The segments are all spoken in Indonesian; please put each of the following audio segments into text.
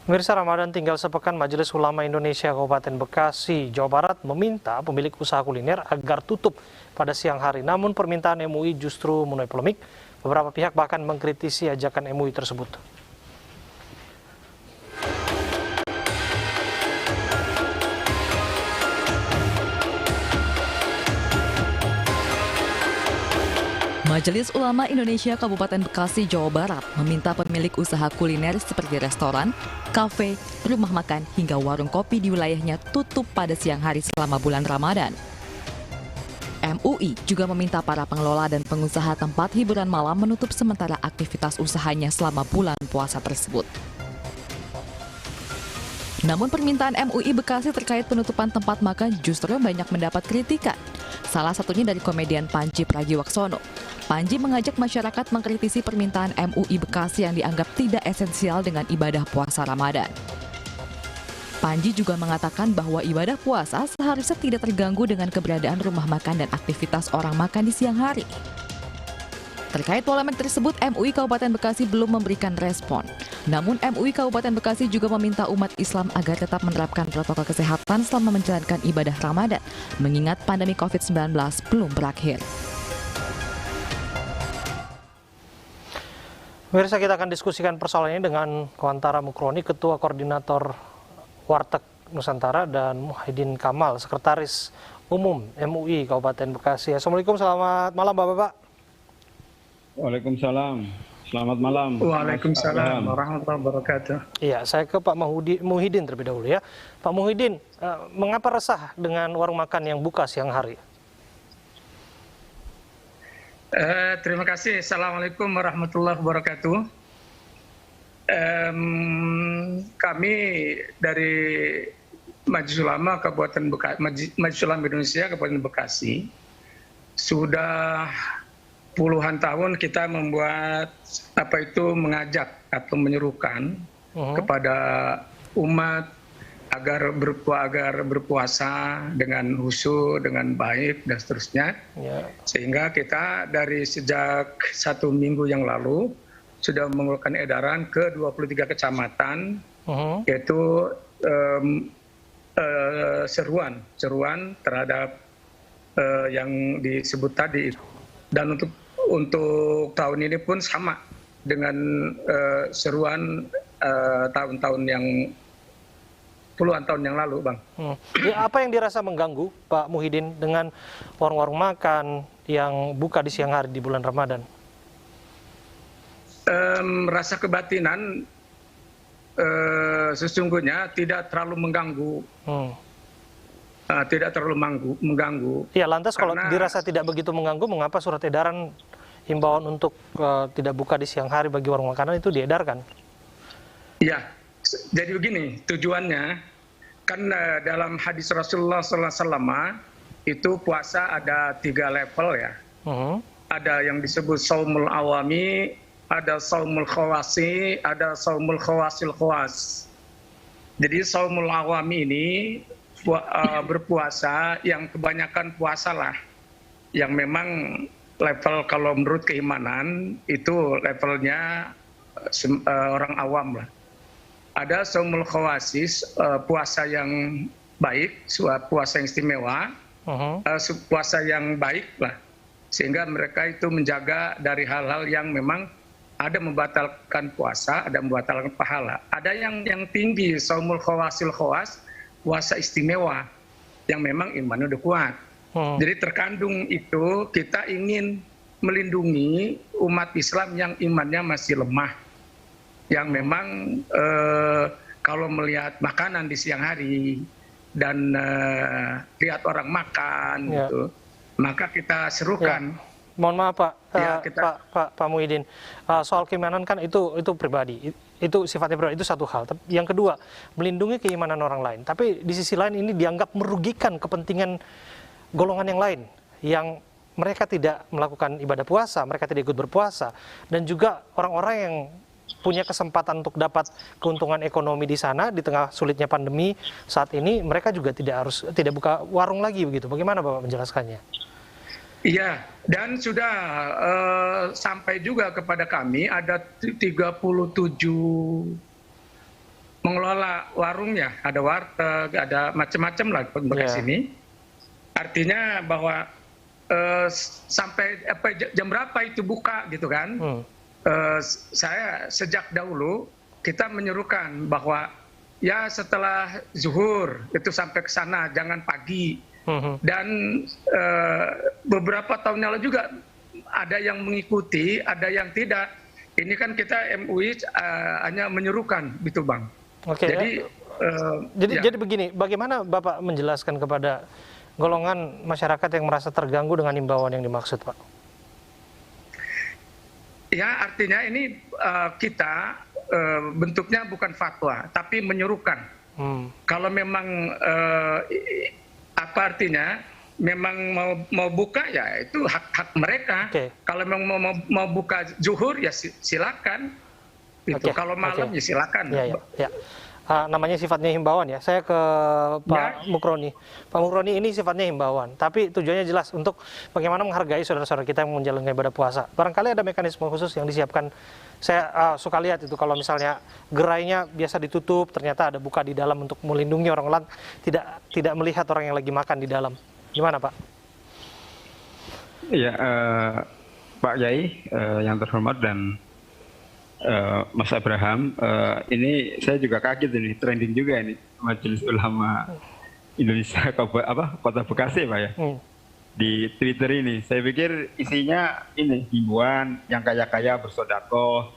Pemirsa, Ramadan tinggal sepekan, Majelis Ulama Indonesia Kabupaten Bekasi, Jawa Barat meminta pemilik usaha kuliner agar tutup pada siang hari. Namun permintaan MUI justru menuai polemik. Beberapa pihak bahkan mengkritisi ajakan MUI tersebut. Majelis Ulama Indonesia Kabupaten Bekasi, Jawa Barat meminta pemilik usaha kuliner seperti restoran, kafe, rumah makan hingga warung kopi di wilayahnya tutup pada siang hari selama bulan Ramadan. MUI juga meminta para pengelola dan pengusaha tempat hiburan malam menutup sementara aktivitas usahanya selama bulan puasa tersebut. Namun permintaan MUI Bekasi terkait penutupan tempat makan justru banyak mendapat kritikan. Salah satunya dari komedian Panji Pragiwaksono. Panji mengajak masyarakat mengkritisi permintaan MUI Bekasi yang dianggap tidak esensial dengan ibadah puasa Ramadan. Panji juga mengatakan bahwa ibadah puasa seharusnya tidak terganggu dengan keberadaan rumah makan dan aktivitas orang makan di siang hari. Terkait polemik tersebut, MUI Kabupaten Bekasi belum memberikan respon. Namun MUI Kabupaten Bekasi juga meminta umat Islam agar tetap menerapkan protokol kesehatan selama menjalankan ibadah Ramadan, mengingat pandemi COVID-19 belum berakhir. Pemirsa, kita akan diskusikan persoalan ini dengan Kuantara Mukroni, Ketua Koordinator Warteg Nusantara, dan Muhyiddin Kamal, Sekretaris Umum MUI Kabupaten Bekasi. Assalamualaikum, selamat malam Bapak-Bapak. Waalaikumsalam. Selamat malam. Waalaikumsalam warahmatullahi wabarakatuh. Iya, saya ke Pak Muhyiddin terlebih dahulu ya. Pak Muhyiddin, mengapa resah dengan warung makan yang buka siang hari? Terima kasih. Assalamualaikum warahmatullahi wabarakatuh. Kami dari Majelis Ulama Kabupaten Bekasi, Majelis Ulama Indonesia Kabupaten Bekasi, sudah puluhan tahun kita membuat mengajak atau menyerukan kepada umat agar berpuasa dengan khusyuk, dengan baik dan seterusnya. Sehingga kita dari sejak 1 minggu yang lalu sudah mengeluarkan edaran ke 23 kecamatan, yaitu seruan terhadap yang disebut tadi. Dan untuk tahun ini pun sama dengan seruan tahun-tahun yang puluhan tahun yang lalu, Bang. Ya, apa yang dirasa mengganggu, Pak Muhyiddin, dengan warung-warung makan yang buka di siang hari di bulan Ramadan? Rasa kebatinan sesungguhnya tidak terlalu mengganggu. Tidak terlalu mengganggu. Ya, lantas kalau dirasa tidak begitu mengganggu, mengapa surat edaran himbauan untuk tidak buka di siang hari bagi warung makanan itu diedarkan? Ya, jadi begini tujuannya, kan dalam hadis Rasulullah SAW itu puasa ada 3 level ya. Ada yang disebut saumul awami, ada saumul khawasi, ada saumul khawasil khawas. Jadi saumul awami ini berpuasa yang kebanyakan puasa lah, yang memang level kalau menurut keimanan itu levelnya orang awam lah. Ada saumul khawasis, puasa yang baik, puasa yang istimewa, puasa yang baik lah, sehingga mereka itu menjaga dari hal-hal yang memang ada membatalkan puasa, ada membatalkan pahala. Ada yang tinggi saumul khawasil khawas, puasa istimewa yang memang imannya udah kuat. Jadi terkandung itu kita ingin melindungi umat Islam yang imannya masih lemah, yang memang kalau melihat makanan di siang hari dan lihat orang makan gitu, maka kita serukan. Mohon maaf Pak, Pak Muhyiddin, soal keimanan kan itu pribadi, itu sifatnya pribadi, itu satu hal. Yang kedua, melindungi keimanan orang lain. Tapi di sisi lain ini dianggap merugikan kepentingan golongan yang lain, yang mereka tidak melakukan ibadah puasa, mereka tidak ikut berpuasa, dan juga orang-orang yang punya kesempatan untuk dapat keuntungan ekonomi di sana di tengah sulitnya pandemi saat ini, mereka juga tidak buka warung lagi begitu. Bagaimana Bapak menjelaskannya? Iya, dan sudah sampai juga kepada kami ada 37 mengelola warung ya, ada warteg, ada macam-macam lah bekas ini. Artinya bahwa sampai jam berapa itu buka gitu kan? Saya sejak dahulu kita menyerukan bahwa ya setelah zuhur itu sampai ke sana, jangan pagi. Dan beberapa tahun yang lalu juga ada yang mengikuti, ada yang tidak. Ini kan kita MUI hanya menyerukan, gitu Bang. Oke. Jadi begini, bagaimana Bapak menjelaskan kepada golongan masyarakat yang merasa terganggu dengan himbauan yang dimaksud, Pak? Ya, artinya ini kita bentuknya bukan fatwa, tapi menyerukan. Kalau memang apa artinya? Memang mau buka ya itu hak mereka. Kalau memang mau buka zuhur ya silakan. Itu kalau malam ya silakan. Ya. Namanya sifatnya himbauan ya. Saya ke Pak Mukroni. Pak Mukroni, ini sifatnya himbauan, tapi tujuannya jelas untuk bagaimana menghargai saudara-saudara kita yang menjalankan ibadah puasa. Barangkali ada mekanisme khusus yang disiapkan. Saya suka lihat itu kalau misalnya gerainya biasa ditutup, ternyata ada buka di dalam untuk melindungi orang tidak melihat orang yang lagi makan di dalam. Gimana Pak? Iya, Pak Yai yang terhormat dan Mas Abraham, ini saya juga kaget ini, trending juga ini Majelis Ulama Indonesia Kota Bekasi Pak ya, di Twitter ini. Saya pikir isinya ini himbauan yang kaya-kaya bersedekah,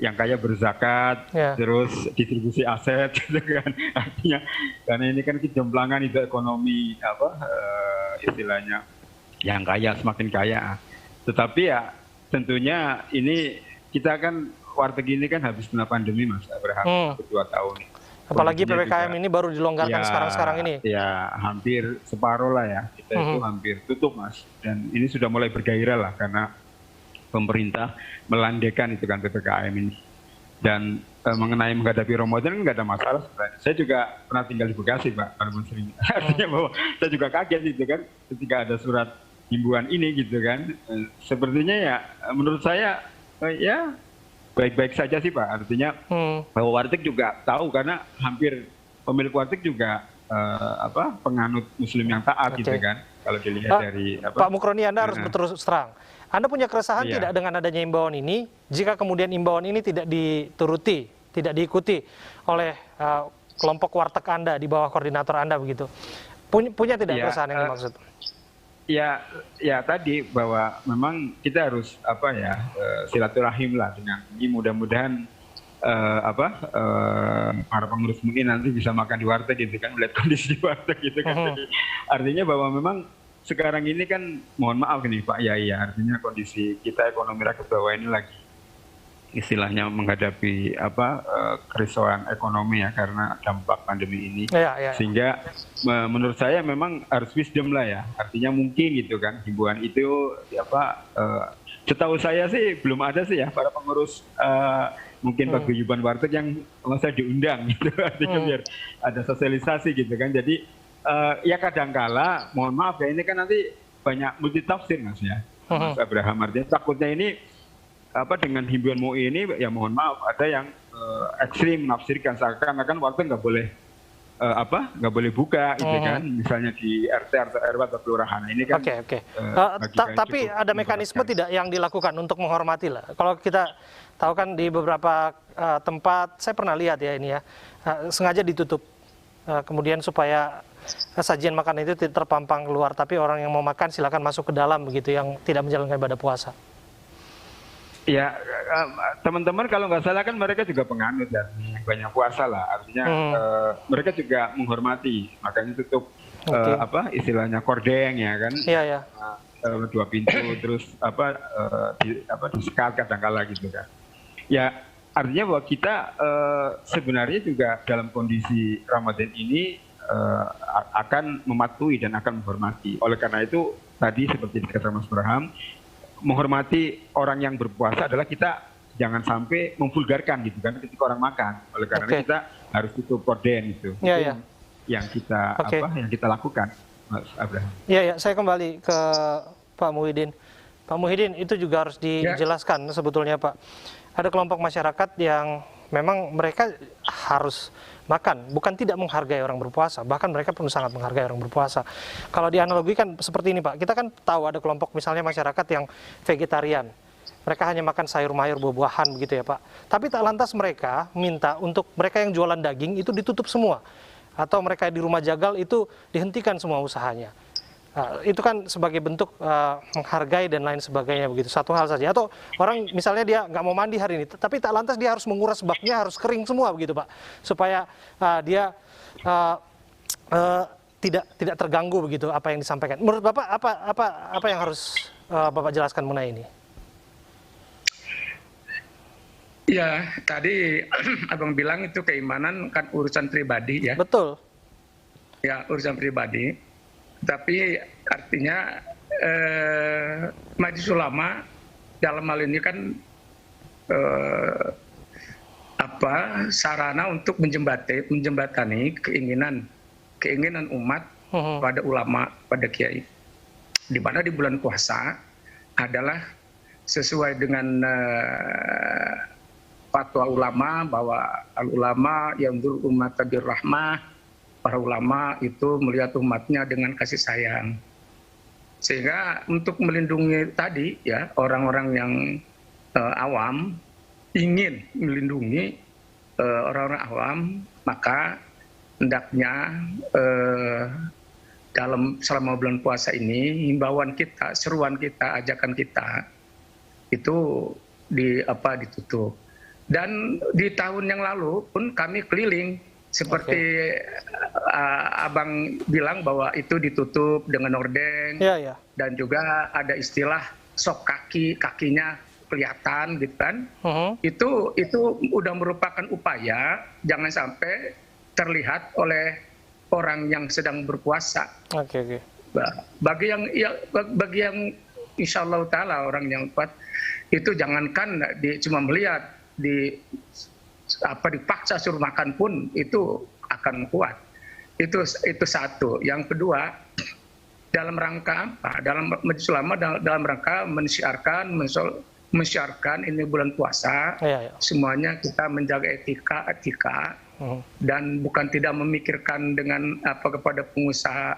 yang kaya berzakat, terus distribusi aset, gitu kan. Artinya karena ini kan kejomplangan itu ekonomi istilahnya yang kaya semakin kaya. Tetapi ya tentunya ini kita kan warteg ini kan habis kena pandemi Mas Abraham 2 tahun. Apalagi PPKM ini baru dilonggarkan sekarang ini. Ya hampir separuh lah ya, kita itu hampir tutup Mas. Dan ini sudah mulai bergairah lah karena pemerintah melandaikan itu kan PPKM ini. Dan mengenai menghadapi Ramadan nggak ada masalah sebenarnya. Saya juga pernah tinggal di Bekasi Pak, walaupun sering. Artinya bahwa saya juga kaget itu kan ketika ada surat himbauan ini gitu kan. Sepertinya ya menurut saya ya baik-baik saja sih Pak. Artinya bahwa warteg juga tahu karena hampir pemilik warteg juga penganut Muslim yang taat gitu kan. Kalau dilihat dari Pak Mukroni, Anda harus berterus terang. Anda punya keresahan tidak dengan adanya imbauan ini? Jika kemudian imbauan ini tidak dituruti, tidak diikuti oleh kelompok warteg Anda di bawah koordinator Anda begitu, punya tidak keresahan yang dimaksud? Ya tadi bahwa memang kita harus silaturahim lah dengan ini, mudah-mudahan para pengurus mungkin nanti bisa makan di warteg gitu kan, melihat kondisi di warteg gitu kan. Jadi, artinya bahwa memang sekarang ini kan mohon maaf nih Pak Yai ya, artinya kondisi kita ekonomi rakyat bawah ini lagi istilahnya menghadapi kerisauan ekonomi ya karena dampak pandemi ini. Sehingga menurut saya memang harus wisdom lah ya. Artinya mungkin gitu kan himbauan itu setahu saya sih belum ada sih ya para pengurus mungkin paguyuban warteg yang masa diundang gitu. Artinya biar ada sosialisasi gitu kan. Jadi ya kadangkala mohon maaf ya ini kan nanti banyak multi tafsir Mas ya. Mas Abraham, artinya takutnya ini dengan himbauan MUI ini ya mohon maaf ada yang ekstrim menafsirkan seakan-akan warteg nggak boleh buka gitu kan, misalnya di RT atau RW atau kelurahan ini kan. Tapi ada mekanisme tidak yang dilakukan untuk menghormati lah. Kalau kita tahu kan di beberapa tempat saya pernah lihat ya ini ya sengaja ditutup kemudian supaya sajian makan itu tidak terpampang keluar, tapi orang yang mau makan silakan masuk ke dalam begitu yang tidak menjalankan ibadah puasa. Ya, teman-teman kalau nggak salah kan mereka juga penganut dan banyak puasa lah. Artinya mereka juga menghormati, makanya tutup istilahnya kordeng ya kan. Dua pintu terus disekat kadang-kala gitu kan. Ya, artinya bahwa kita sebenarnya juga dalam kondisi Ramadan ini akan mematuhi dan akan menghormati. Oleh karena itu tadi seperti dikatakan Mas Abraham, menghormati orang yang berpuasa adalah kita jangan sampai memvulgarkan gitu kan ketika orang makan. Oleh karena kita harus tutup korden itu. Yang kita yang kita lakukan, Mas Abraham. Saya kembali ke Pak Muhyiddin. Pak Muhyiddin, itu juga harus dijelaskan sebetulnya Pak. Ada kelompok masyarakat yang memang mereka harus makan, bukan tidak menghargai orang berpuasa, bahkan mereka pun sangat menghargai orang berpuasa. Kalau dianalogikan seperti ini Pak, kita kan tahu ada kelompok misalnya masyarakat yang vegetarian, mereka hanya makan sayur mayur, buah-buahan begitu ya Pak. Tapi tak lantas mereka minta untuk mereka yang jualan daging itu ditutup semua, atau mereka di rumah jagal itu dihentikan semua usahanya. Itu kan sebagai bentuk menghargai dan lain sebagainya begitu, satu hal saja. Atau orang misalnya dia nggak mau mandi hari ini, tapi tak lantas dia harus menguras baknya, harus kering semua begitu Pak, supaya dia tidak terganggu begitu apa yang disampaikan. Menurut Bapak apa yang harus Bapak jelaskan mengenai ini? Ya, tadi Abang bilang itu keimanan kan urusan pribadi ya. Betul. Ya, urusan pribadi. Tapi artinya Majelis Ulama dalam hal ini kan sarana untuk menjembatani keinginan umat pada ulama, pada kiai. Di mana di bulan puasa adalah sesuai dengan fatwa ulama bahwa al-ulama yang dulu umat tabir rahmah, para ulama itu melihat umatnya dengan kasih sayang. Sehingga untuk melindungi tadi ya orang-orang yang awam, ingin melindungi orang-orang awam, maka hendaknya selama bulan puasa ini himbauan kita, seruan kita, ajakan kita itu ditutup. Dan di tahun yang lalu pun kami keliling seperti Abang bilang bahwa itu ditutup dengan ordeng, dan juga ada istilah sok kakinya kelihatan gitu kan. Itu udah merupakan upaya jangan sampai terlihat oleh orang yang sedang berpuasa. Bagi yang insya Allah Ta'ala orang yang kuat itu jangankan cuma melihat dipaksa suruh makan pun itu akan kuat. Itu satu. Yang kedua, dalam rangka apa? Dalam Majelis Ulama dalam rangka mensiarkan ini bulan puasa, semuanya kita menjaga etika dan bukan tidak memikirkan dengan kepada pengusaha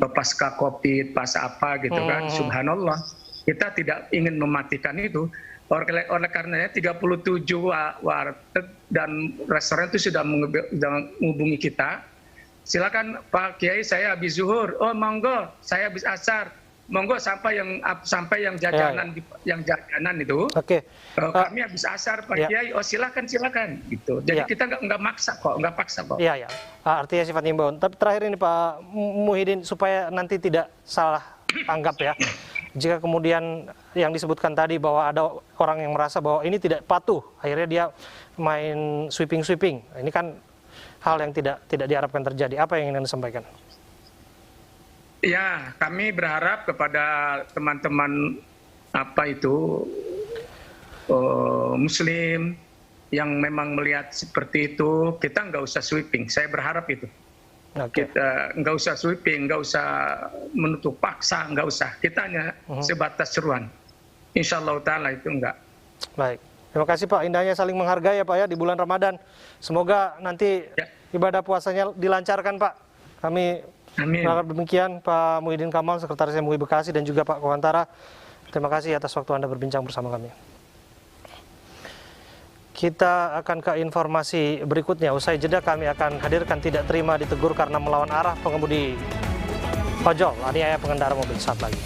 pasca Covid, pasca apa gitu kan. Subhanallah, kita tidak ingin mematikan itu. Oleh karenanya 37 warteg dan restoran itu sudah menghubungi kita. Silakan Pak Kiai, saya habis zuhur. Oh monggo, saya habis asar. Monggo sampai yang jajanan yang jajanan itu. Kami habis asar Pak Kiai. Oh silakan gitu. Jadi kita nggak paksa kok. Iya. Artinya sifat himbauan. Tapi terakhir ini Pak Muhyiddin, supaya nanti tidak salah anggap ya. Jika kemudian yang disebutkan tadi bahwa ada orang yang merasa bahwa ini tidak patuh, akhirnya dia main sweeping. Ini kan hal yang tidak diharapkan terjadi. Apa yang ingin Anda sampaikan? Ya, kami berharap kepada teman-teman Muslim yang memang melihat seperti itu, kita nggak usah sweeping. Saya berharap itu. Kita nggak usah sweeping, nggak usah menutup paksa, nggak usah. Kita hanya sebatas seruan. Insya Allah Ta'ala itu enggak. Baik. Terima kasih Pak. Indahnya saling menghargai ya Pak ya di bulan Ramadan. Semoga nanti ibadah puasanya dilancarkan Pak. Kami berharap demikian. Pak Muhyiddin Kamal, Sekretaris MUI Bekasi, dan juga Pak Kowantara. Terima kasih atas waktu Anda berbincang bersama kami. Kita akan ke informasi berikutnya. Usai jeda kami akan hadirkan tidak terima ditegur karena melawan arah pengemudi ojol, aniaya pengendara mobil. Saat lagi.